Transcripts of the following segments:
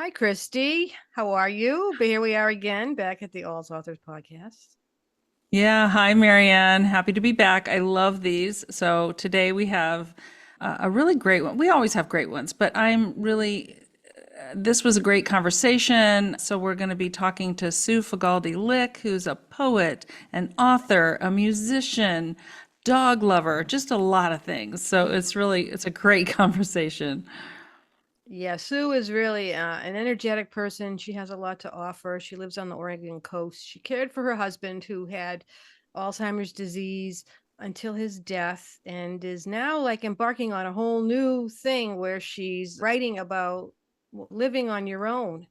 Hi, Christy. How are you? But here we are again, back at the Alls Authors podcast. Yeah, hi Marianne. Happy to be back. I love these. So today we have a really great one. We always have great ones, but this was a great conversation. So we're going to be talking to Sue Fagalde Lick, who's a poet, an author, a musician, dog lover, just a lot of things. So it's a great conversation. Yeah, Sue is really an energetic person. She has a lot to offer. She lives on the Oregon coast. She cared for her husband who had Alzheimer's disease until his death and is now like embarking on a whole new thing where she's writing about living on your own.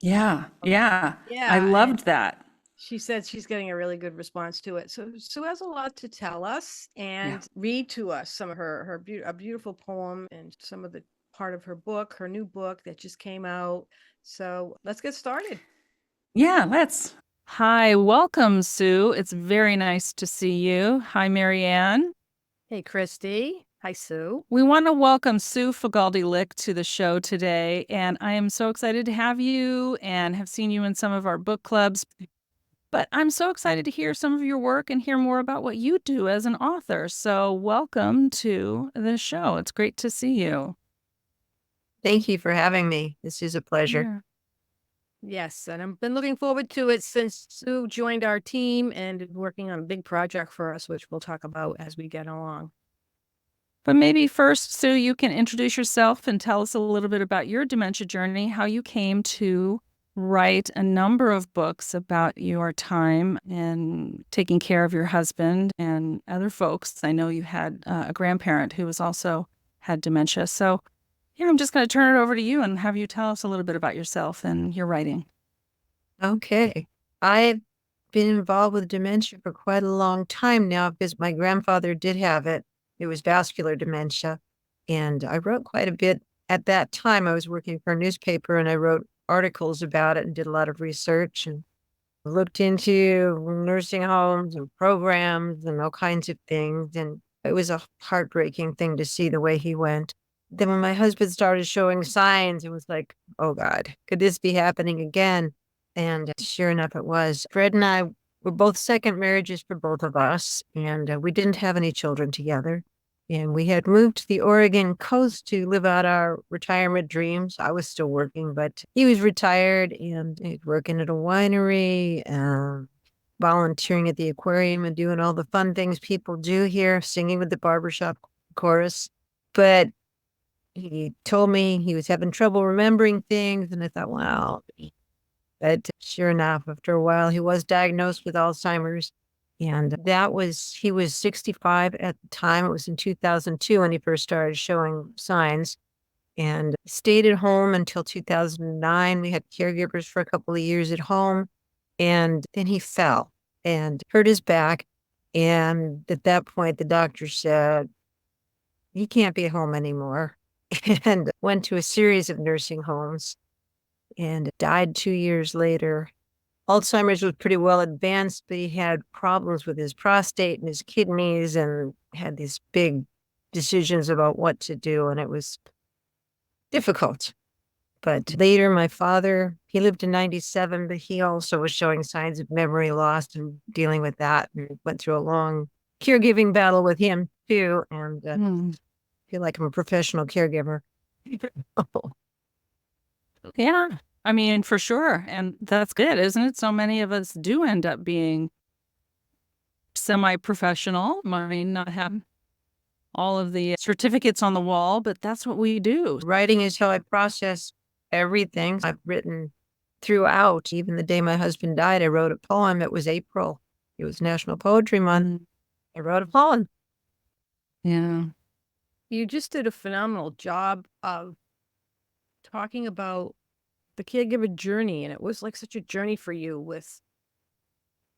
Yeah, yeah. I Yeah, and loved that. she said she's getting a really good response to it. So Sue has a lot to tell us Yeah. and read to us some of a beautiful poem and some of the part of her book, her new book that just came out. So let's get started. Yeah, let's. Hi, welcome, Sue. It's very nice to see you. Hi, Marianne. Hey, Christy. Hi, Sue. We want to welcome Sue Fagalde Lick to the show today, and I am so excited to have you and have seen you in some of our book clubs. But I'm so excited to hear some of your work and hear more about what you do as an author. So, welcome to the show. It's great to see you. Thank you for having me. This is a pleasure. Yeah. Yes, and I've been looking forward to it since Sue joined our team and is working on a big project for us, which we'll talk about as we get along. But maybe first, Sue, you can introduce yourself and tell us a little bit about your dementia journey, how you came to write a number of books about your time in taking care of your husband and other folks. I know you had a grandparent who was also had dementia. So, yeah, I'm just going to turn it over to you and have you tell us a little bit about yourself and your writing. Okay. I've been involved with dementia for quite a long time now because my grandfather did have it. It was vascular dementia. And I wrote quite a bit at that time. I was working for a newspaper and I wrote articles about it and did a lot of research and looked into nursing homes and programs and all kinds of things. And it was a heartbreaking thing to see the way he went. Then when my husband started showing signs, it was like, oh God, could this be happening again? And sure enough, it was. Fred and I were both second marriages for both of us, and we didn't have any children together. And we had moved to the Oregon coast to live out our retirement dreams. I was still working, but he was retired and working at a winery, volunteering at the aquarium and doing all the fun things people do here, singing with the barbershop chorus. But he told me he was having trouble remembering things. And I thought, wow. But sure enough, after a while, he was diagnosed with Alzheimer's. And he was 65 at the time. It was in 2002 when he first started showing signs and stayed at home until 2009. We had caregivers for a couple of years at home. And then he fell and hurt his back. And at that point, the doctor said, he can't be at home anymore. And went to a series of nursing homes and died 2 years later. Alzheimer's was pretty well advanced, but he had problems with his prostate and his kidneys and had these big decisions about what to do. And it was difficult. But later, my father, he lived to 97, but he also was showing signs of memory loss and dealing with that and went through a long caregiving battle with him too. And feel like I'm a professional caregiver. Yeah, I mean, for sure. And that's good, isn't it? So many of us do end up being semi-professional. I mean, not have all of the certificates on the wall, but that's what we do. Writing is how I process everything I've written throughout. Even the day my husband died, I wrote a poem. It was April. It was National Poetry Month. I wrote a poem. Yeah. You just did a phenomenal job of talking about the caregiver journey, and it was like such a journey for you with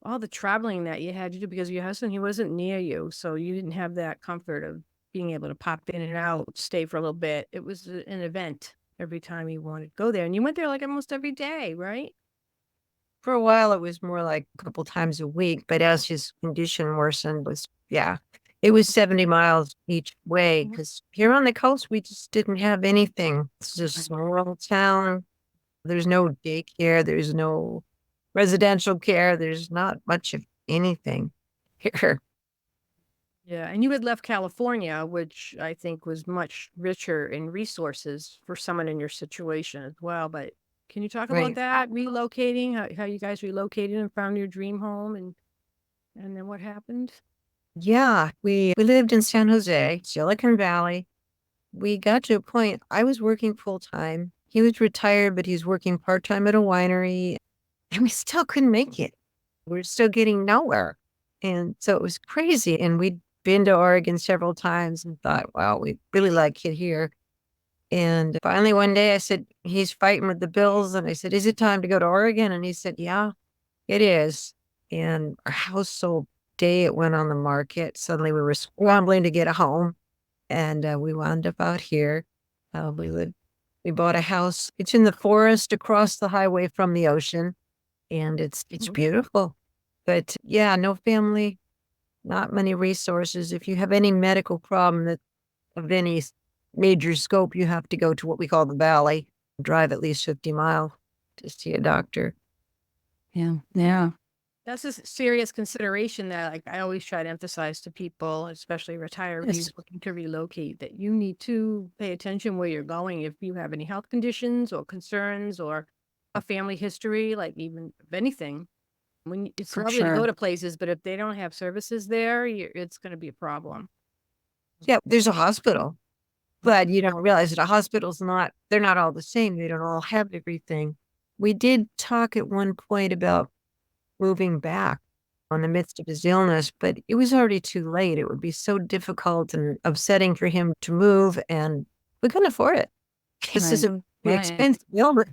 all the traveling that you had to do because your husband, he wasn't near you, so you didn't have that comfort of being able to pop in and out, stay for a little bit. It was an event every time you wanted to go there, and you went there like almost every day, right? For a while, it was more like a couple times a week, but as his condition worsened, it was 70 miles each way because here on the coast, we just didn't have anything. It's just a small town. There's no daycare. There's no residential care. There's not much of anything here. Yeah, and you had left California, which I think was much richer in resources for someone in your situation as well. But can you talk about Right. that, relocating, how you guys relocated and found your dream home and then what happened? Yeah, we lived in San Jose, Silicon Valley. We got to a point, I was working full time. He was retired, but he's working part time at a winery, and we still couldn't make it. We're still getting nowhere. And so it was crazy. And we'd been to Oregon several times and thought, wow, we really like it here. And finally, one day I said, he's fighting with the bills. And I said, is it time to go to Oregon? And he said, yeah, it is. And our house sold day it went on the market. Suddenly we were scrambling to get a home. And we wound up out here. We bought a house. It's in the forest across the highway from the ocean. And it's beautiful. But yeah, no family, not many resources. If you have any medical problem that of any major scope, you have to go to what we call the valley, drive at least 50 miles to see a doctor. Yeah. Yeah. That's a serious consideration that like I always try to emphasize to people, especially retirees Yes. looking to relocate, that you need to pay attention where you're going if you have any health conditions or concerns or a family history, like even of anything. It's For lovely to go sure. to places, but if they don't have services there, it's going to be a problem. Yeah, there's a hospital, but you don't realize that a hospital's they're not all the same. They don't all have everything. We did talk at one point about moving back in the midst of his illness, but it was already too late. It would be so difficult and upsetting for him to move, and we couldn't afford it. This is Right. a Right. expensive illness.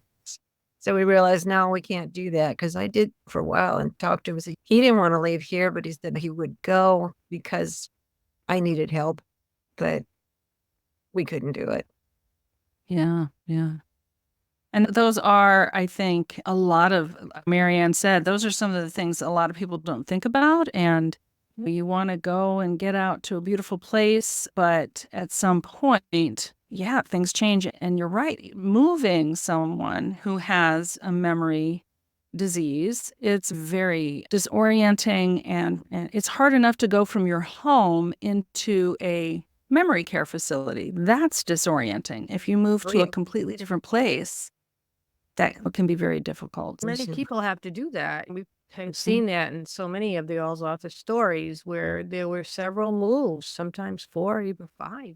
So we realized now we can't do that because I did for a while and talked to him. He didn't want to leave here, but he said he would go because I needed help, but we couldn't do it. Yeah. Yeah. And those are, I think, a lot of, Marianne said, those are some of the things a lot of people don't think about. And you want to go and get out to a beautiful place, but at some point, yeah, things change. And you're right, moving someone who has a memory disease, it's very disorienting and it's hard enough to go from your home into a memory care facility. That's disorienting. If you move to a completely different place, that can be very difficult. Many people have to do that. We've seen that in so many of the Alzheimer's stories where there were several moves, sometimes 4, even 5.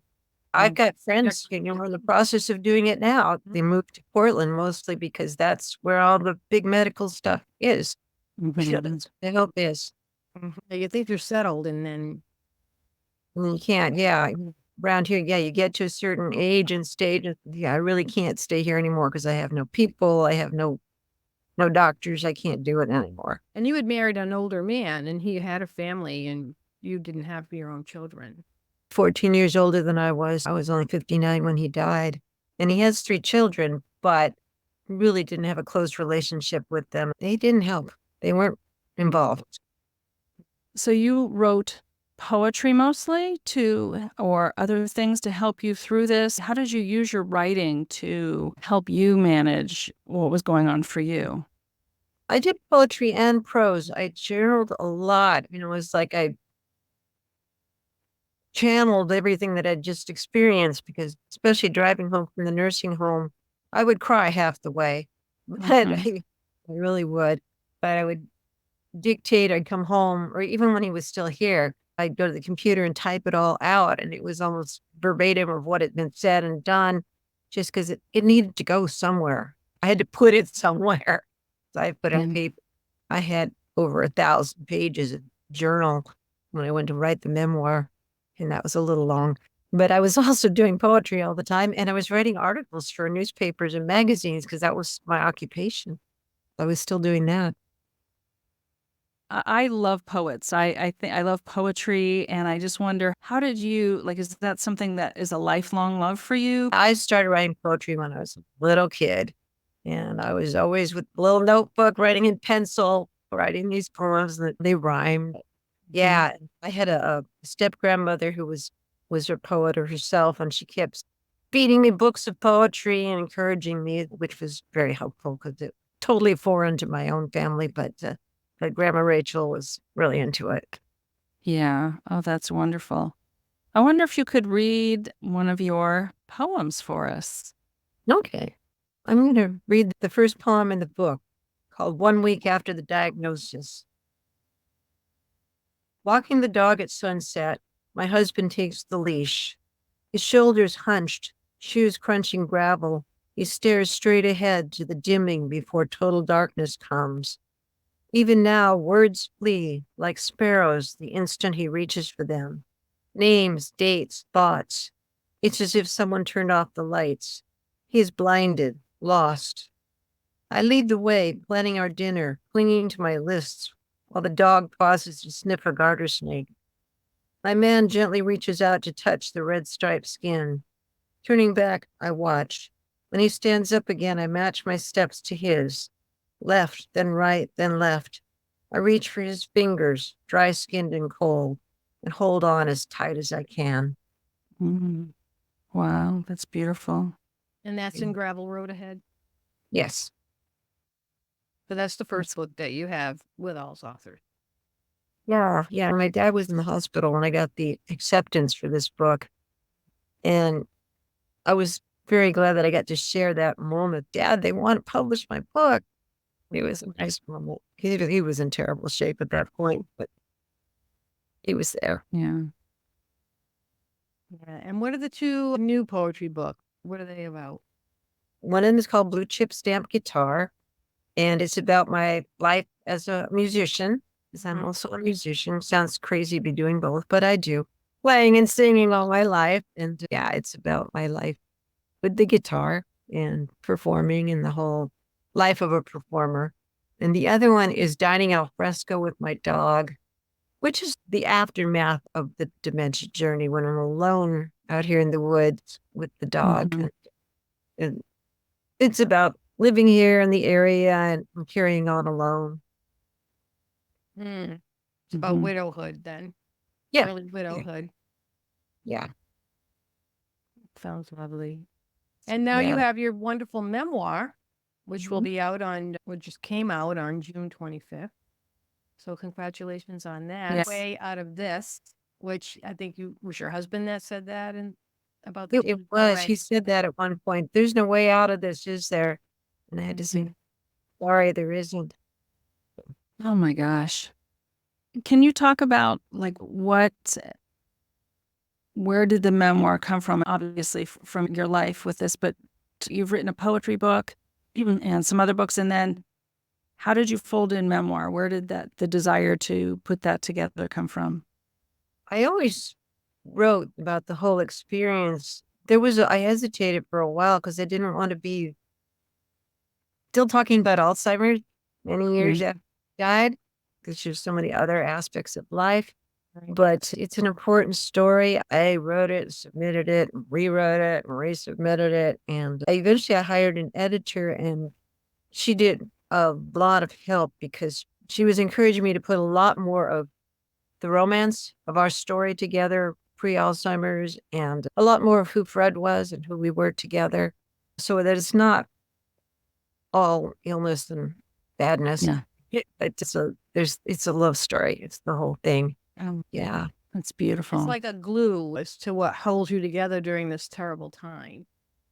I've got friends, we're in the process of doing it now. They moved to Portland mostly because that's where all the big medical stuff is. The help is. You think you're settled and then And you can't, yeah. Around here, yeah, you get to a certain age and stage, and yeah, I really can't stay here anymore because I have no people, I have no doctors, I can't do it anymore. and you had married an older man and he had a family and you didn't have your own children. 14 years older than I was. I was only 59 when he died. And he has 3 children, but really didn't have a close relationship with them. They didn't help. They weren't involved. So you wrote poetry mostly or other things to help you through this? How did you use your writing to help you manage what was going on for you? I did poetry and prose. I journaled a lot. It was like I channeled everything that I'd just experienced because especially driving home from the nursing home, I would cry half the way. But I really would. But I would dictate, I'd come home, or even when he was still here, I'd go to the computer and type it all out. And it was almost verbatim of what had been said and done, just because it needed to go somewhere. I had to put it somewhere. So I put it on paper. I had over 1,000 pages of journal when I went to write the memoir. And that was a little long. But I was also doing poetry all the time. And I was writing articles for newspapers and magazines because that was my occupation. I was still doing that. I love poets. I think I love poetry, and I just wonder, how did you, like, is that something that is a lifelong love for you? I started writing poetry when I was a little kid. And I was always with a little notebook, writing in pencil, writing these poems that they rhymed. Yeah. I had a step grandmother who was a poet herself, and she kept feeding me books of poetry and encouraging me, which was very helpful because it totally foreign to my own family. But Grandma Rachel was really into it. Yeah. Oh, that's wonderful. I wonder if you could read one of your poems for us. Okay. I'm going to read the first poem in the book called 1 Week After the Diagnosis. Walking the dog at sunset, my husband takes the leash. His shoulders hunched, shoes crunching gravel. He stares straight ahead to the dimming before total darkness comes. Even now, words flee like sparrows the instant he reaches for them. Names, dates, thoughts. It's as if someone turned off the lights. He is blinded, lost. I lead the way, planning our dinner, clinging to my lists, while the dog pauses to sniff a garter snake. My man gently reaches out to touch the red striped skin. Turning back, I watch. When he stands up again, I match my steps to his. Left, then right, then left. I reach for his fingers, dry-skinned and cold, and hold on as tight as I can. Mhm. Wow, that's beautiful. And that's in Gravel Road Ahead. Yes. But that's the first book that you have with All's authors. Yeah. My dad was in the hospital when I got the acceptance for this book. And I was very glad that I got to share that moment. Dad, they want to publish my book. It was a nice moment. He was in terrible shape at that point, but he was there. Yeah. Yeah. And what are the two new poetry books? What are they about? One of them is called Blue Chip Stamp Guitar, and it's about my life as a musician, because I'm also a musician. Sounds crazy to be doing both, but I do. Playing and singing all my life. And yeah, it's about my life with the guitar and performing and the whole life of a performer. And the other one is Dining al fresco with my dog, which is the aftermath of the dementia journey when I'm alone out here in the woods with the dog. Mhm. And it's about living here in the area and carrying on alone. It's about Mhm. widowhood then. Yeah. Early widowhood. Yeah. Sounds lovely. And now you Yeah. have your wonderful memoir, which will be out which just came out on June 25th. So congratulations on that. Yes. Way out of this, which I think was your husband that said that and about It was. He said that at one point. There's no way out of this, is there? And I had to say, sorry, there isn't. Oh my gosh. Can you talk about where did the memoir come from? Obviously from your life with this, but you've written a poetry book and some other books. And then how did you fold in memoir? Where did the desire to put that together come from? I always wrote about the whole experience. I hesitated for a while because I didn't want to be still talking about Alzheimer's many years after he died, because there's so many other aspects of life. But it's an important story. I wrote it, submitted it, rewrote it, and resubmitted it. And eventually I hired an editor, and she did a lot of help because she was encouraging me to put a lot more of the romance of our story together, pre-Alzheimer's, and a lot more of who Fred was and who we were together, so that it's not all illness and badness. Yeah. It's a love story. It's the whole thing. Yeah. That's beautiful. It's like a glue as to what holds you together during this terrible time.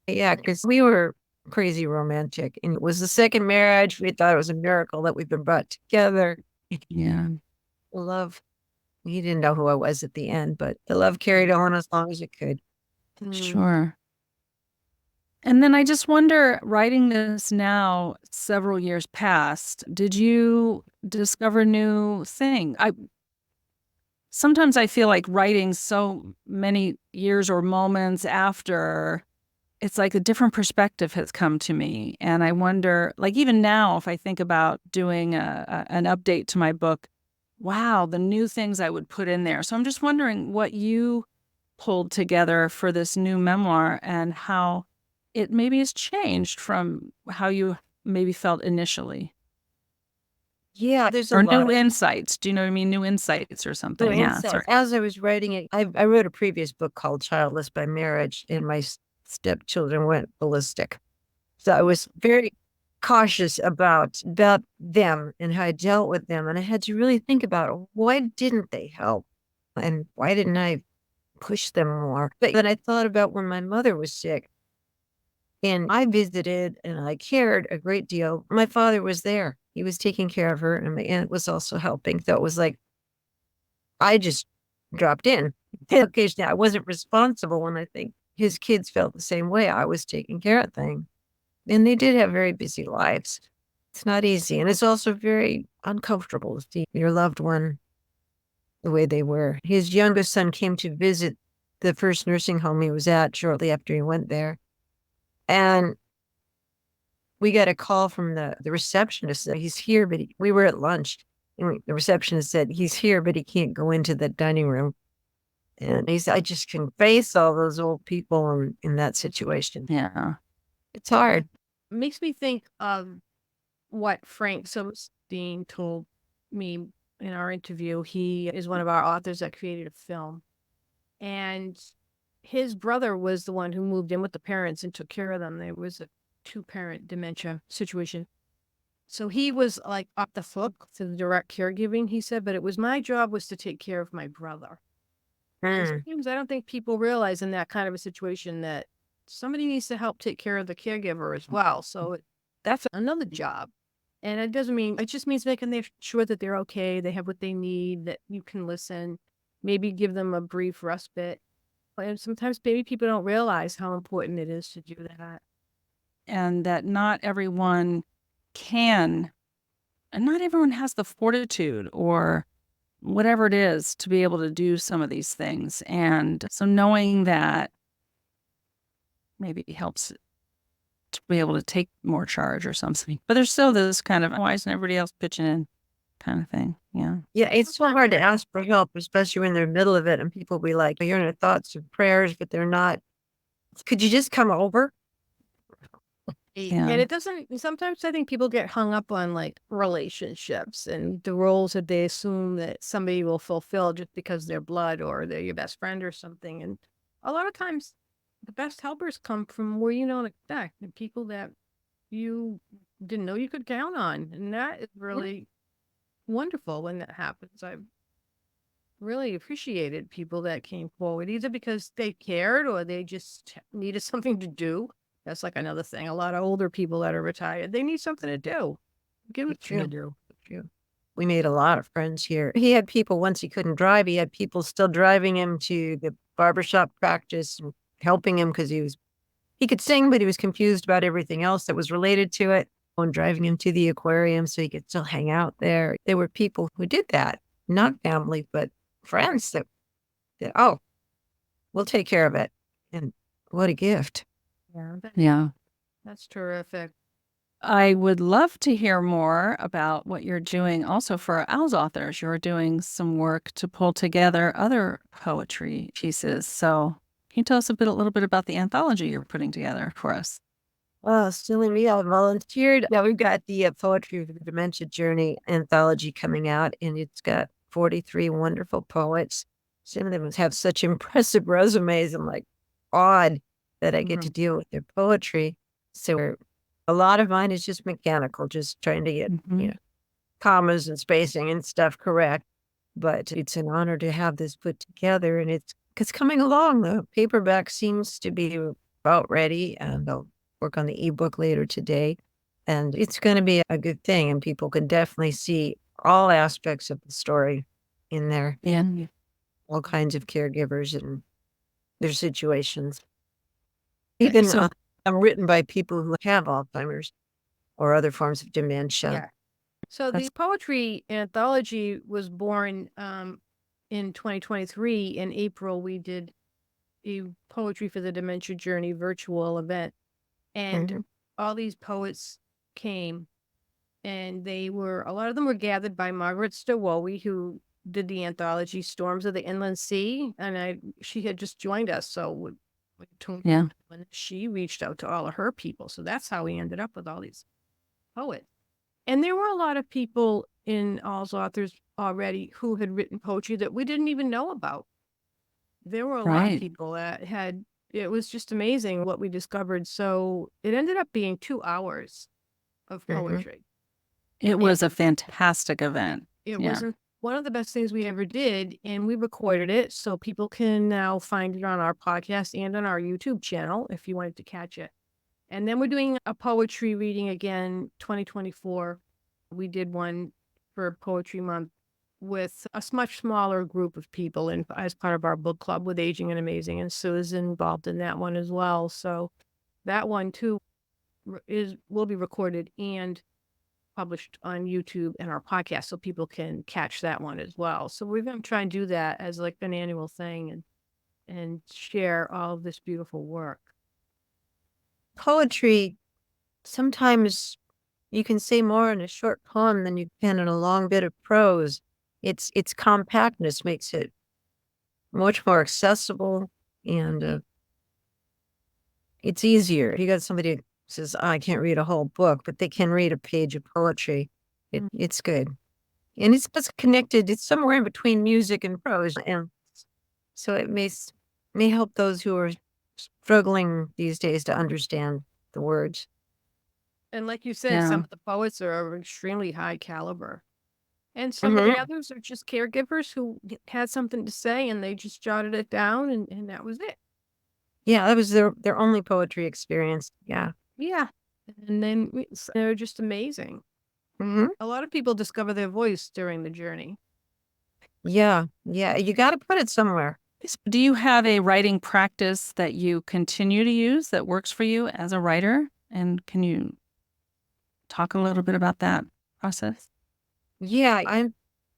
Yeah, because we were crazy romantic, and it was the second marriage. We thought it was a miracle that we've been brought together. Yeah. Love. He didn't know who I was at the end, but the love carried on as long as it could. Sure. And then I just wonder, writing this now, several years past, did you discover new things? Sometimes I feel like writing so many years or moments after, it's like a different perspective has come to me. And I wonder, like even now, if I think about doing an update to my book, wow, the new things I would put in there. So I'm just wondering what you pulled together for this new memoir and how it maybe has changed from how you maybe felt initially. Yeah, there's a Or lot new of insights. Do you know what I mean? New insights or something. new Yeah. insights. Sorry. As I was writing it, I wrote a previous book called Childless by Marriage, and my stepchildren went ballistic. So I was very cautious about them and how I dealt with them. And I had to really think about why didn't they help? And why didn't I push them more? But then I thought about when my mother was sick and I visited and I cared a great deal. My father was there. He was taking care of her and my aunt was also helping. So it was like, I just dropped in. Occasionally I wasn't responsible, and I think his kids felt the same way. I was taking care of things. And they did have very busy lives. It's not easy. And it's also very uncomfortable to see your loved one the way they were. His youngest son came to visit the first nursing home he was at shortly after he went there. And we got a call from the receptionist that he's here, but we were at lunch. And the receptionist said, he's here, but he can't go into the dining room. And he said, I just can face all those old people in that situation. Yeah. It's hard. It makes me think of what Frank Silverstein told me in our interview. He is one of our authors that created a film. And his brother was the one who moved in with the parents and took care of them. There was a 2-parent dementia situation. So he was like off the hook to the direct caregiving, he said, but it was my job was to take care of my brother. And sometimes I don't think people realize in that kind of a situation that somebody needs to help take care of the caregiver as well. So that's another job. And it just means making sure that they're okay, they have what they need, that you can listen, maybe give them a brief respite. And sometimes maybe people don't realize how important it is to do that. And that not everyone can, and not everyone has the fortitude or whatever it is to be able to do some of these things. And so knowing that maybe helps to be able to take more charge or something. But there's still this kind of, why isn't everybody else pitching in kind of thing? Yeah. Yeah, it's so hard to ask for help, especially when they're in the middle of it and people be like, you're in their thoughts and prayers, but they're not. Could you just come over? Yeah. And it doesn't, sometimes I think people get hung up on like relationships and the roles that they assume that somebody will fulfill just because they're blood or they're your best friend or something. And a lot of times the best helpers come from where you don't expect, the people that you didn't know you could count on. And that is really wonderful when that happens. I've really appreciated people that came forward, either because they cared or they just needed something to do. That's like another thing. A lot of older people that are retired, they need something to do. Give them something to do. True. We made a lot of friends here. He had people, once he couldn't drive, he had people still driving him to the barbershop practice and helping him because he could sing, but he was confused about everything else that was related to it. And driving him to the aquarium so he could still hang out there. There were people who did that, not family, but friends that oh, we'll take care of it. And what a gift. Yeah. That's terrific. I would love to hear more about what you're doing also for Al's authors. You're doing some work to pull together other poetry pieces. So can you tell us a little bit about the anthology you're putting together for us? Oh, silly me, I volunteered. Now we've got the Poetry for the Dementia Journey anthology coming out, and it's got 43 wonderful poets. Some of them have such impressive resumes. I'm like awed that I get to deal with their poetry. So a lot of mine is just mechanical, just trying to get commas and spacing and stuff correct. But it's an honor to have this put together, and it's coming along. The paperback seems to be about ready, and I'll work on the ebook later today. And it's going to be a good thing, and people can definitely see all aspects of the story in there. Yeah. All kinds of caregivers and their situations. Even I'm written by people who have Alzheimer's or other forms of dementia. Yeah. So the poetry anthology was born in 2023. In April, we did a Poetry for the Dementia Journey virtual event. And all these poets came, and a lot of them were gathered by Margaret Stowowie, who did the anthology Storms of the Inland Sea. And she had just joined us. So when she reached out to all of her people. So that's how we ended up with all these poets. And there were a lot of people in All's authors already who had written poetry that we didn't even know about. There were a lot of people that had It was just amazing what we discovered. So it ended up being 2 hours of Mhm. poetry. It And was a fantastic event. it Yeah. was one of the best things we ever did. And we recorded it so people can now find it on our podcast and on our YouTube channel if you wanted to catch it. And then we're doing a poetry reading again, 2024. We did one for Poetry Month with a much smaller group of people and as part of our book club with Aging and Amazing. And Sue is involved in that one as well. So that one too will be recorded and published on YouTube and our podcast so people can catch that one as well. So we're going to try and do that as like an annual thing and share all of this beautiful work. Poetry, sometimes you can say more in a short poem than you can in a long bit of prose. Its compactness makes it much more accessible, and it's easier. If you got somebody who says, "Oh, I can't read a whole book," but they can read a page of poetry. It's good. And it's connected. It's somewhere in between music and prose. And so it may help those who are struggling these days to understand the words. And like you said, Yeah. some of the poets are of extremely high caliber. And some of the Mhm. others are just caregivers who had something to say and they just jotted it down and that was it. Yeah, that was their only poetry experience. Yeah. Yeah. And then they're just amazing. Mhm. A lot of people discover their voice during the journey. Yeah. Yeah. You got to put it somewhere. Do you have a writing practice that you continue to use that works for you as a writer? And can you talk a little bit about that process? Yeah,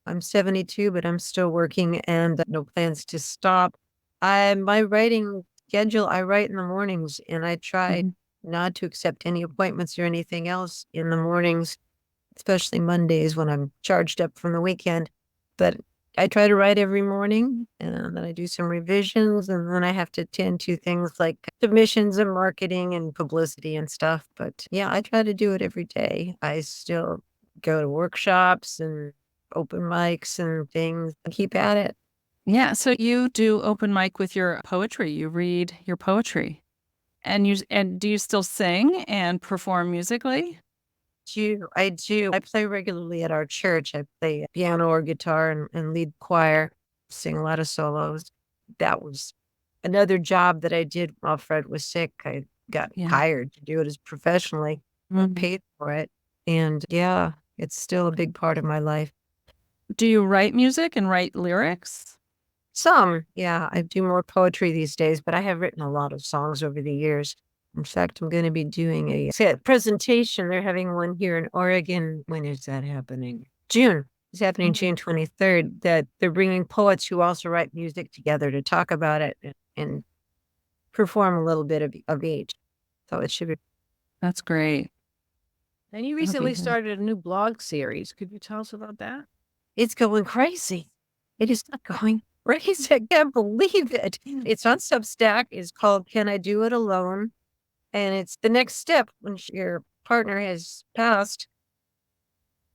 I'm 72, but I'm still working and no plans to stop. My writing schedule, I write in the mornings and I try Mhm. not to accept any appointments or anything else in the mornings, especially Mondays when I'm charged up from the weekend. But I try to write every morning and then I do some revisions and then I have to attend to things like submissions and marketing and publicity and stuff. But yeah, I try to do it every day. I still go to workshops and open mics and things. I keep at it. Yeah. So you do open mic with your poetry. You read your poetry. And do you still sing and perform musically? I do. I play regularly at our church. I play piano or guitar and lead choir, sing a lot of solos. That was another job that I did while Fred was sick. I got Yeah. hired to do it as professionally, Mhm. paid for it. And yeah, it's still a big part of my life. Do you write music and write lyrics? Some, yeah, I do more poetry these days, but I have written a lot of songs over the years. In fact, I'm going to be doing a presentation. They're having one here in Oregon. When is that happening? June. It's happening Mhm. June 23rd. That they're bringing poets who also write music together to talk about it and perform a little bit of each. So it should be. That's great. And you That'll be recently good. started a new blog series. Could you tell us about that? It's going crazy. It is not going crazy. I can't believe it. It's on Substack. It's called "Can I Do It Alone?" And it's the next step when your partner has passed.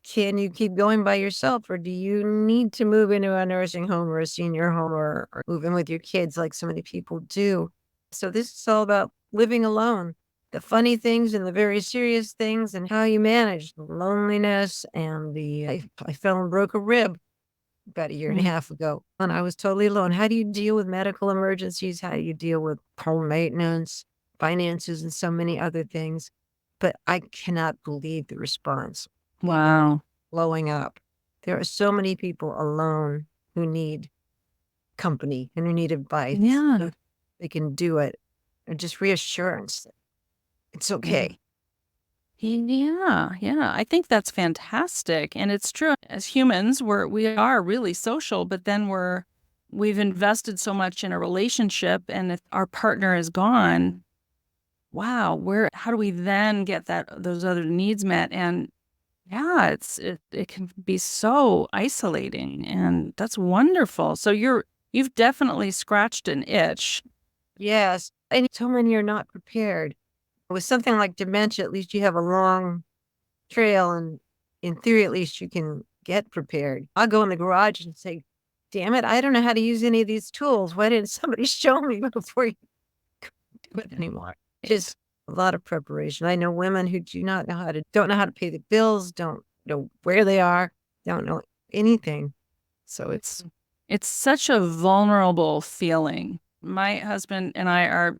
Can you keep going by yourself, or do you need to move into a nursing home or a senior home or move in with your kids like so many people do? So, this is all about living alone, the funny things and the very serious things, and how you manage the loneliness. And I fell and broke a rib about a year and a Mm. half ago, and I was totally alone. How do you deal with medical emergencies? How do you deal with home maintenance, finances, and so many other things? But I cannot believe the response. People are Wow. blowing up. There are so many people alone who need company and who need advice. Yeah. They can do it, and just reassurance that it's Yeah. okay. Yeah, yeah. I think that's fantastic. And it's true. As humans, we are really social, but then we've invested so much in a relationship, and if our partner is gone, wow, how do we then get those other needs met? And yeah, it can be so isolating, and that's wonderful. So you've definitely scratched an itch. Yes, and so many are not prepared. With something like dementia, at least you have a long trail, and in theory, at least you can get prepared. I'll go in the garage and say, "Damn it, I don't know how to use any of these tools. Why didn't somebody show me before you do it anymore. Just a lot of preparation. I know women who don't know how to pay the bills, don't know where they are, don't know anything. So It's such a vulnerable feeling. My husband and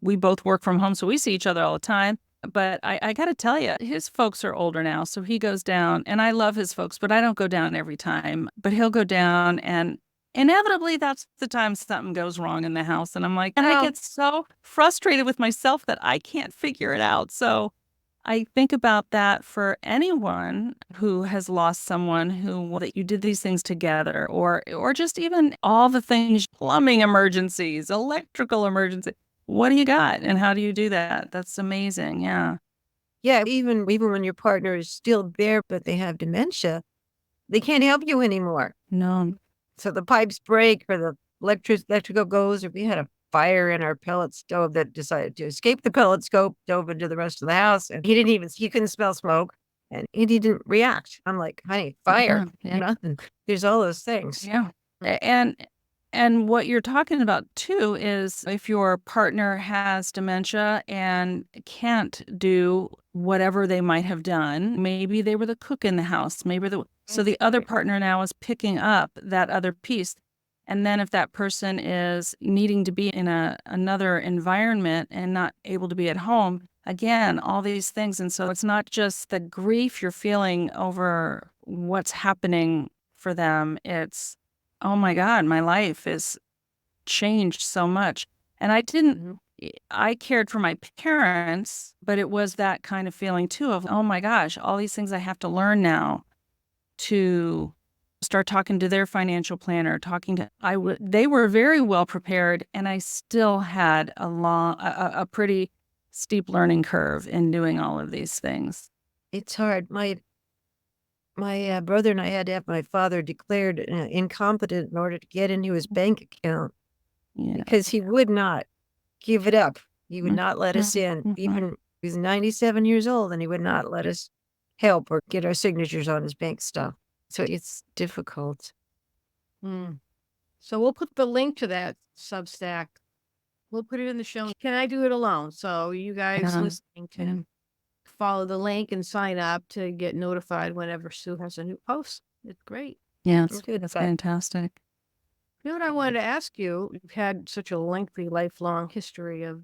we both work from home, so we see each other all the time. But I got to tell you, his folks are older now, so he goes down, and I love his folks, but I don't go down every time. But he'll go down, and inevitably, that's the time something goes wrong in the house. And I'm like, and I get so frustrated with myself that I can't figure it out. So I think about that for anyone who has lost someone that you did these things together, or just even all the things, plumbing emergencies, electrical emergency. What do you got and how do you do that? That's amazing. Yeah. yeah, even when your partner is still there, but they have dementia, they can't help you anymore. No. So the pipes break or the electrical goes, or we had a fire in our pellet stove that decided to escape the pellet scope, dove into the rest of the house, and he couldn't smell smoke, and he didn't react. I'm like, honey, fire, Yeah. nothing. There's all those things. Yeah. And what you're talking about too is if your partner has dementia and can't do whatever they might have done, maybe they were the cook in the house, so the other partner now is picking up that other piece. And then if that person is needing to be in another environment and not able to be at home, again, all these things. And so it's not just the grief you're feeling over what's happening for them. It's, oh my God, my life is changed so much. And I cared for my parents, but it was that kind of feeling too of, oh my gosh, all these things I have to learn now to start talking to their financial planner, they were very well prepared, and I still had a pretty steep learning curve in doing all of these things. It's hard. My brother and I had to have my father declared incompetent in order to get into his bank account because he would not give it up. He would not let us in. Even he was 97 years old, and he would not let us help or get our signatures on his bank stuff. So it's difficult. So we'll put the link to that Substack. We'll put it in the show. Can I do it alone? So you guys listening can follow the link and sign up to get notified whenever Sue has a new post. It's great. Yeah, that's fantastic. You know what I wanted to ask you? You've had such a lengthy, lifelong history of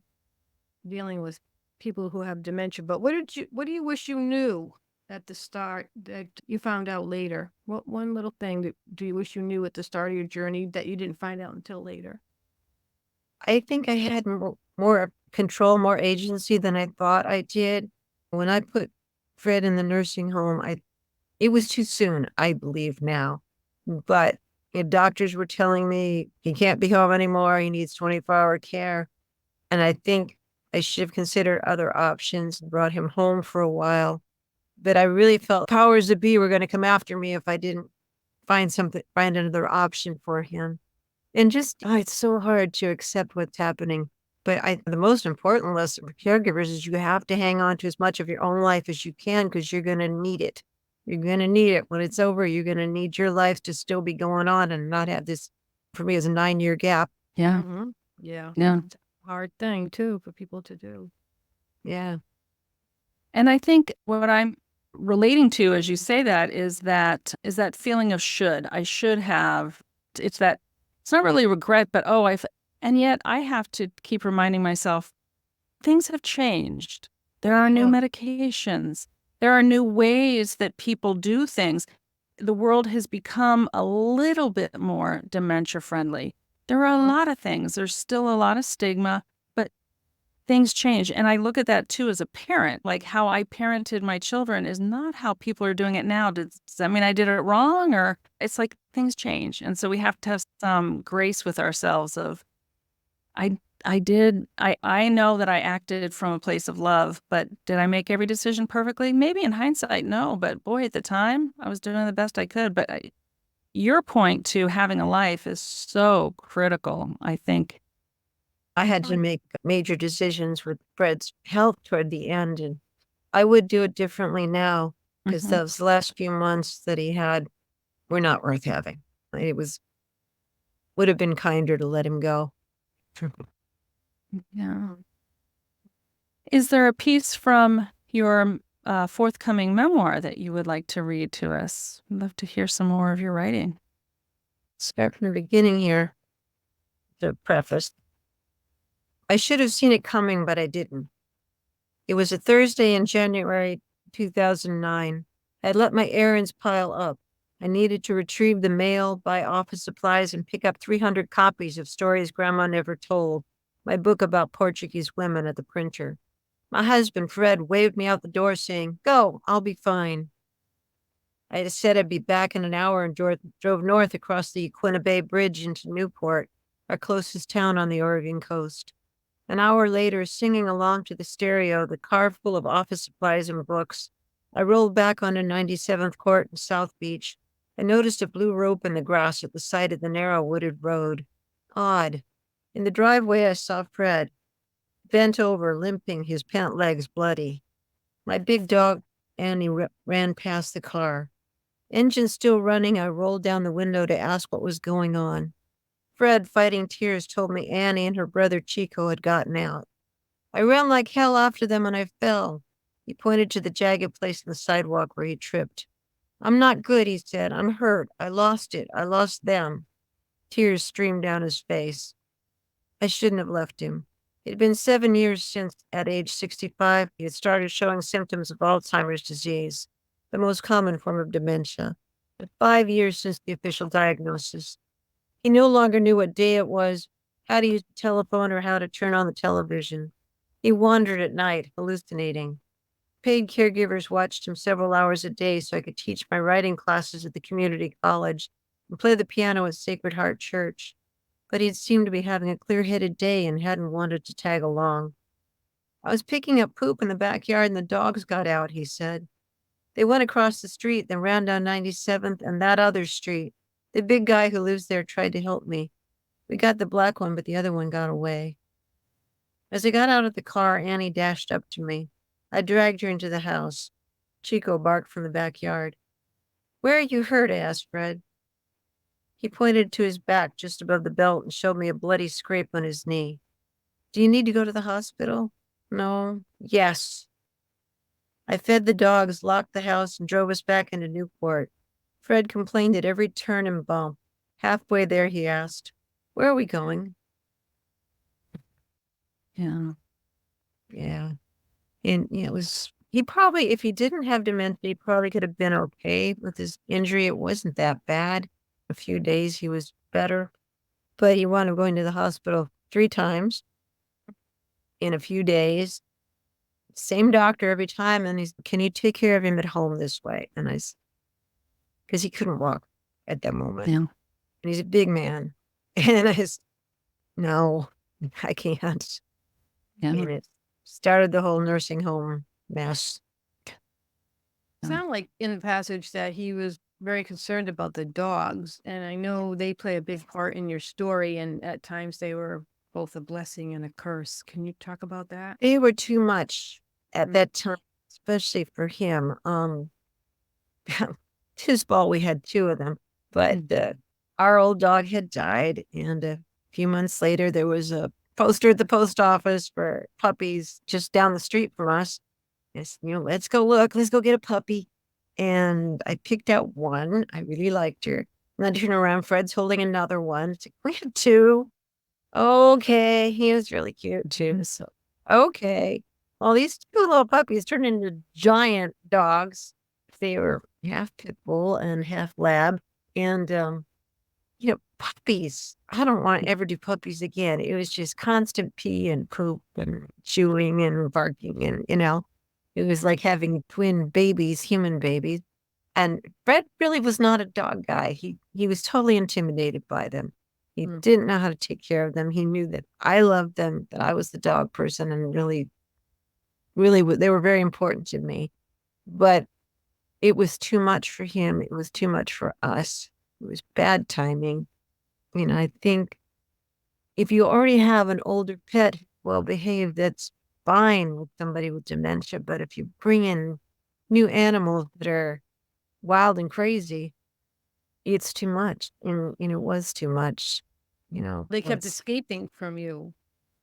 dealing with people who have dementia, but what do you wish you knew at the start that you found out later? What one little thing do you wish you knew at the start of your journey that you didn't find out until later? I think I had more control, more agency than I thought I did. When I put Fred in the nursing home, it was too soon, I believe now. But doctors were telling me he can't be home anymore. He needs 24-hour care. And I think I should have considered other options and brought him home for a while. But I really felt powers that be were going to come after me if I didn't find another option for him. And it's so hard to accept what's happening. But the most important lesson for caregivers is you have to hang on to as much of your own life as you can, because you're going to need it. You're going to need it when it's over. You're going to need your life to still be going on and not have this, for me, as a 9-year gap. Yeah. Yeah. Yeah. It's a hard thing too for people to do. Yeah. And I think what I'm relating to as you say that is that feeling of should. I should have. It's not really regret, but and yet I have to keep reminding myself things have changed. There are new medications. There are new ways that people do things. The world has become a little bit more dementia friendly. There are a lot of things. There's still a lot of stigma, but things change. And I look at that too as a parent, like how I parented my children is not how people are doing it now. Does that mean I did it wrong? Or it's like things change. And so we have to have some grace with ourselves of, I know that I acted from a place of love, but did I make every decision perfectly? Maybe in hindsight, no, but boy, at the time I was doing the best I could. But your point to having a life is so critical, I think. I had to make major decisions with Fred's health toward the end, and I would do it differently now because those last few months that he had were not worth having. Would have been kinder to let him go. Yeah. Is there a piece from your forthcoming memoir that you would like to read to us? I'd love to hear some more of your writing. Start from the beginning here. The preface. I should have seen it coming, but I didn't. It was a Thursday in January 2009. I had let my errands pile up. I needed to retrieve the mail, buy office supplies, and pick up 300 copies of Stories Grandma Never Told, my book about Portuguese women, at the printer. My husband, Fred, waved me out the door saying, "Go, I'll be fine." I said I'd be back in an hour and drove north across the Yaquina Bay Bridge into Newport, our closest town on the Oregon coast. An hour later, singing along to the stereo, the car full of office supplies and books, I rolled back onto 97th Court in South Beach and noticed a blue rope in the grass at the side of the narrow wooded road. Odd. In the driveway, I saw Fred, bent over, limping, his pant legs bloody. My big dog, Annie, ran past the car. Engine still running, I rolled down the window to ask what was going on. Fred, fighting tears, told me Annie and her brother Chico had gotten out. I ran like hell after them and I fell. He pointed to the jagged place in the sidewalk where he tripped. "I'm not good," he said. "I'm hurt. I lost it. I lost them." Tears streamed down his face. I shouldn't have left him. It had been 7 years since, at age 65, he had started showing symptoms of Alzheimer's disease, the most common form of dementia, but 5 years since the official diagnosis. He no longer knew what day it was, how to use the telephone, or how to turn on the television. He wandered at night, hallucinating. Paid caregivers watched him several hours a day so I could teach my writing classes at the community college and play the piano at Sacred Heart Church. But he seemed to be having a clear-headed day and hadn't wanted to tag along. "I was picking up poop in the backyard and the dogs got out," he said. "They went across the street, then ran down 97th and that other street. The big guy who lives there tried to help me. We got the black one, but the other one got away." As I got out of the car, Annie dashed up to me. I dragged her into the house. Chico barked from the backyard. "Where are you hurt?" I asked Fred. He pointed to his back just above the belt and showed me a bloody scrape on his knee. "Do you need to go to the hospital?" "No." "Yes." I fed the dogs, locked the house, and drove us back into Newport. Fred complained at every turn and bump. Halfway there, he asked, "Where are we going?" Yeah. Yeah. And it was, he probably, if he didn't have dementia, he probably could have been okay with his injury. It wasn't that bad. A few days he was better, but he wound up going to the hospital 3 times in a few days. Same doctor every time. And he's, "Can you take care of him at home this way?" And because he couldn't walk at that moment. Yeah. And he's a big man. And no, I can't. Yeah. And it started the whole nursing home mess. Sound like in the passage that he was very concerned about the dogs, and I know they play a big part in your story, and at times they were both a blessing and a curse. Can you talk about that? They were too much at that time, especially for him. His fault we had 2 of them, but our old dog had died, and a few months later there was a poster at the post office for puppies just down the street from us. Yes, "Let's go look, let's go get a puppy." And I picked out one. I really liked her. And then turn around, Fred's holding another one. It's like, "We have 2. Okay, he was really cute too. So, okay. Well, these 2 little puppies turned into giant dogs. They were half pit bull and half lab. And, puppies. I don't want to ever do puppies again. It was just constant pee and poop and chewing and barking. And, it was like having twin babies, human babies. And Fred really was not a dog guy. He was totally intimidated by them. He didn't know how to take care of them. He knew that I loved them, that I was the dog person, and really, really, they were very important to me. But it was too much for him. It was too much for us. It was bad timing. I think if you already have an older pet, well behaved, that's fine with somebody with dementia. But if you bring in new animals that are wild and crazy, it's too much. And, it was too much, They kept once- escaping from you.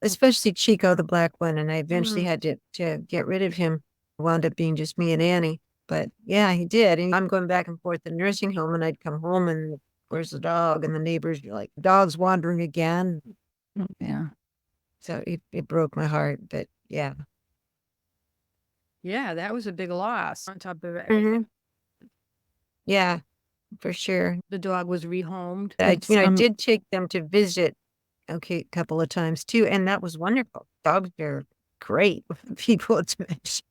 especially Chico, the black one. And I eventually Mhm. had to get rid of him. Wound up being just me and Annie. But yeah, he did. And I'm going back and forth to the nursing home, and I'd come home and where's the dog? And the neighbors were like, dog's wandering again. Yeah. So it broke my heart. But yeah. Yeah, that was a big loss on top of it. Mhm. Yeah, for sure. The dog was rehomed. It's I did take them to visit, okay, a couple of times too, and that was wonderful. Dogs are great with people with dementia.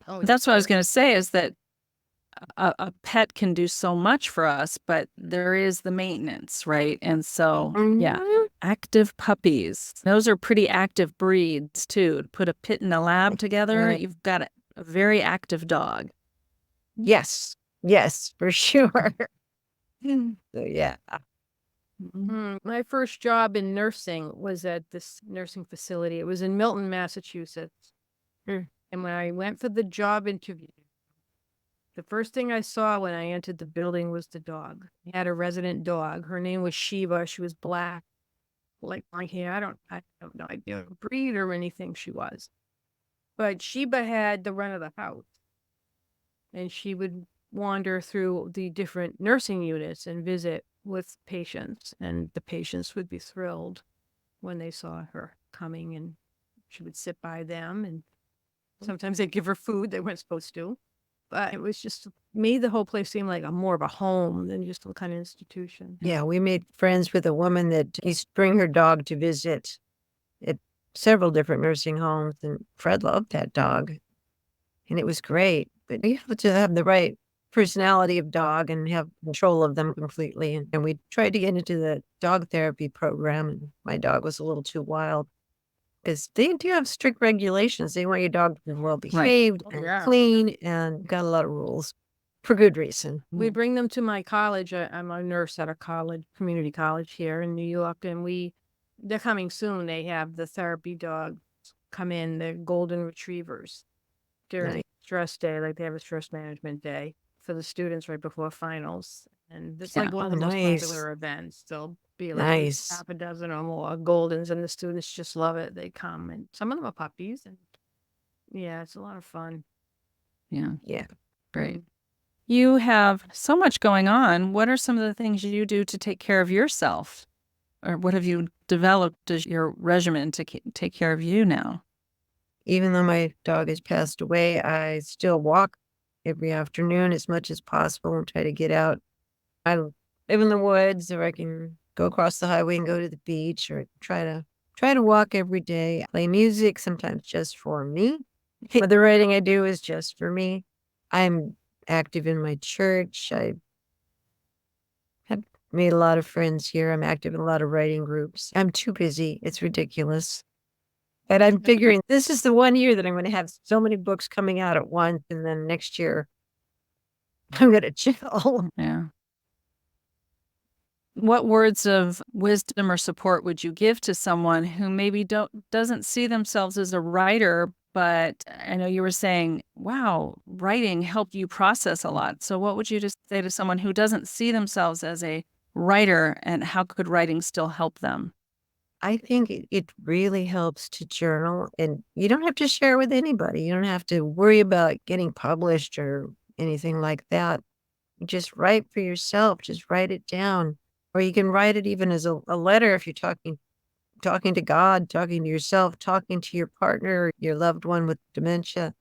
Oh, that's what I was going to say is that a pet can do so much for us, but there is the maintenance, right? And so, yeah, Mhm. active puppies. Those are pretty active breeds too. To put a pit and a lab together, Right. you've got a very active dog. Yes, yes, for sure. So yeah. My first job in nursing was at this nursing facility. It was in Milton, Massachusetts. Mm. And when I went for the job interview, the first thing I saw when I entered the building was the dog. We had a resident dog. Her name was Sheba. She was black, like my hair. I have no idea what breed or anything she was. But Sheba had the run of the house. And she would wander through the different nursing units and visit with patients. And the patients would be thrilled when they saw her coming, and she would sit by them, and sometimes they'd give her food they weren't supposed to. But it was just made the whole place seem like more of a home than just a kind of institution. Yeah, we made friends with a woman that used to bring her dog to visit at several different nursing homes, and Fred loved that dog. And it was great. But you have to have the right personality of dog and have control of them completely. And we tried to get into the dog therapy program, and my dog was a little too wild because they do have strict regulations. They want your dog to be well behaved Oh, and yeah. clean, and got a lot of rules for good reason. We bring them to my college. I'm a nurse at a college, community college here in New York, and they're coming soon. They have the therapy dogs come in, the golden retrievers during Nice. stress day, like they have a stress management day for the students right before finals. And it's Yeah. like one of the most popular events. There'll be like Nice. half a dozen or more Goldens, and the students just love it. They come, and some of them are puppies, and yeah, it's a lot of fun. Yeah. Yeah. Great. You have so much going on. What are some of the things you do to take care of yourself? Or what have you developed as your regimen to take care of you now? Even though my dog has passed away, I still walk every afternoon as much as possible and try to get out. I live in the woods, or I can go across the highway and go to the beach, or try to walk every day. Play music, sometimes just for me. The writing I do is just for me. I'm active in my church. I have made a lot of friends here. I'm active in a lot of writing groups. I'm too busy. It's ridiculous. And I'm figuring this is the one year that I'm going to have so many books coming out at once. And then next year, I'm going to chill. Yeah. What words of wisdom or support would you give to someone who maybe doesn't see themselves as a writer, but I know you were saying, wow, writing helped you process a lot. So what would you just say to someone who doesn't see themselves as a writer, and how could writing still help them? I think it really helps to journal, and you don't have to share with anybody. You don't have to worry about getting published or anything like that. You just write for yourself, just write it down. Or you can write it even as a letter if you're talking to God, talking to yourself, talking to your partner, your loved one with dementia.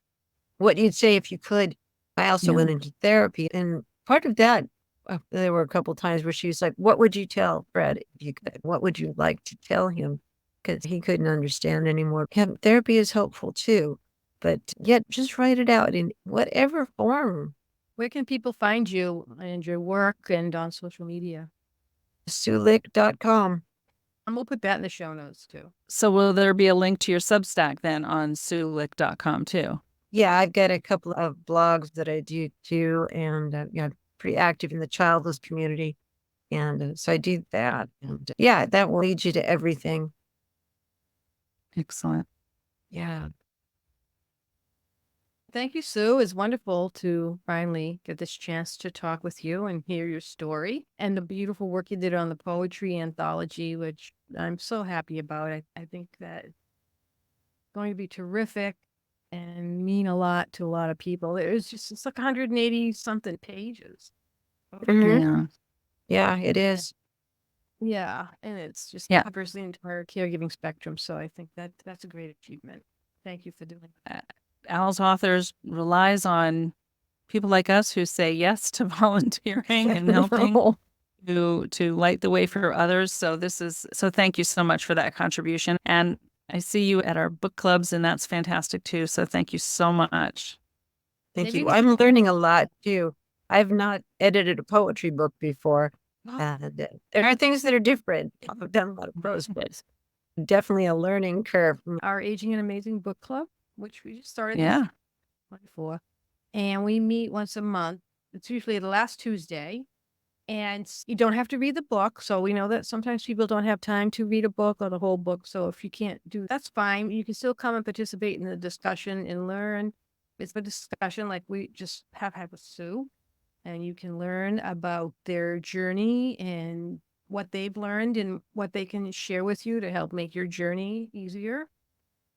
What you'd say if you could. I also Yeah. went into therapy, and part of that, there were a couple times where she was like, "What would you tell Fred if you could? What would you like to tell him?" Because he couldn't understand anymore. Therapy is helpful too, but yet just write it out in whatever form. Where can people find you and your work and on social media? Sulick.com. And we'll put that in the show notes too. So will there be a link to your Substack then on sulick.com too? Yeah, I've got a couple of blogs that I do too, and yeah, I'm pretty active in the childless community, and so I do that. And yeah, that will lead you to everything. Excellent. Yeah. Thank you, Sue. It's wonderful to finally get this chance to talk with you and hear your story and the beautiful work you did on the poetry anthology, which I'm so happy about. I think that it's going to be terrific and mean a lot to a lot of people. It's like 180 something pages. Mhm. Yeah. Yeah, it is. Yeah, and it's just Yeah. covers the entire caregiving spectrum. So I think that's a great achievement. Thank you for doing that. Al's Authors relies on people like us who say yes to volunteering and helping to light the way for others. So thank you so much for that contribution. And I see you at our book clubs, and that's fantastic too. So thank you so much. Thank Maybe you. we I'm can- learning a lot too. I've not edited a poetry book before. There are things that are different. I've done a lot of prose books. Definitely a learning curve. Our Aging and Amazing Book Club, which we just started Yeah. 24, and we meet once a month. It's usually the last Tuesday, and you don't have to read the book. So we know that sometimes people don't have time to read a book or the whole book. So if you can't do, that's fine. You can still come and participate in the discussion and learn. It's a discussion like we just have had with Sue, and you can learn about their journey and what they've learned and what they can share with you to help make your journey easier.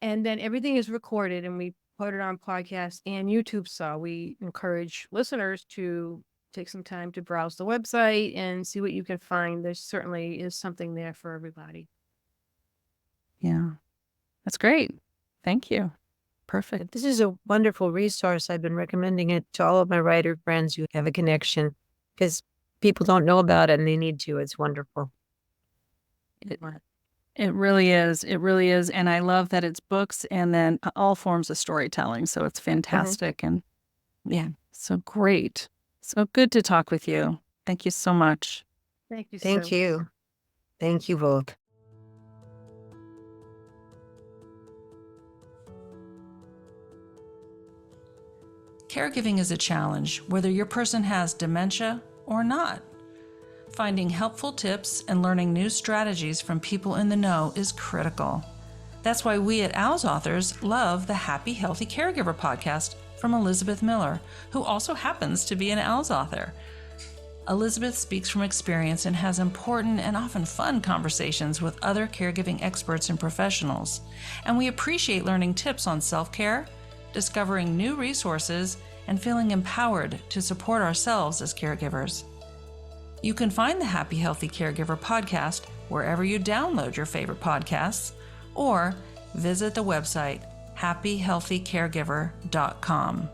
And then everything is recorded and we put it on podcast and YouTube. So we encourage listeners to take some time to browse the website and see what you can find. There certainly is something there for everybody. Yeah. That's great. Thank you. Perfect. This is a wonderful resource. I've been recommending it to all of my writer friends who have a connection because people don't know about it and they need to. It's wonderful. It really is. It really is. And I love that it's books and then all forms of storytelling. So it's fantastic. And yeah, so great. So good to talk with you. Thank you so much. Thank you, Thank Sue. you. Thank you both. Caregiving is a challenge, whether your person has dementia or not. Finding helpful tips and learning new strategies from people in the know is critical. That's why we at Al's Authors love the Happy Healthy Caregiver podcast from Elizabeth Miller, who also happens to be an Al's author. Elizabeth speaks from experience and has important and often fun conversations with other caregiving experts and professionals. And we appreciate learning tips on self-care, discovering new resources, and feeling empowered to support ourselves as caregivers. You can find the Happy Healthy Caregiver podcast wherever you download your favorite podcasts, or visit the website happyhealthycaregiver.com.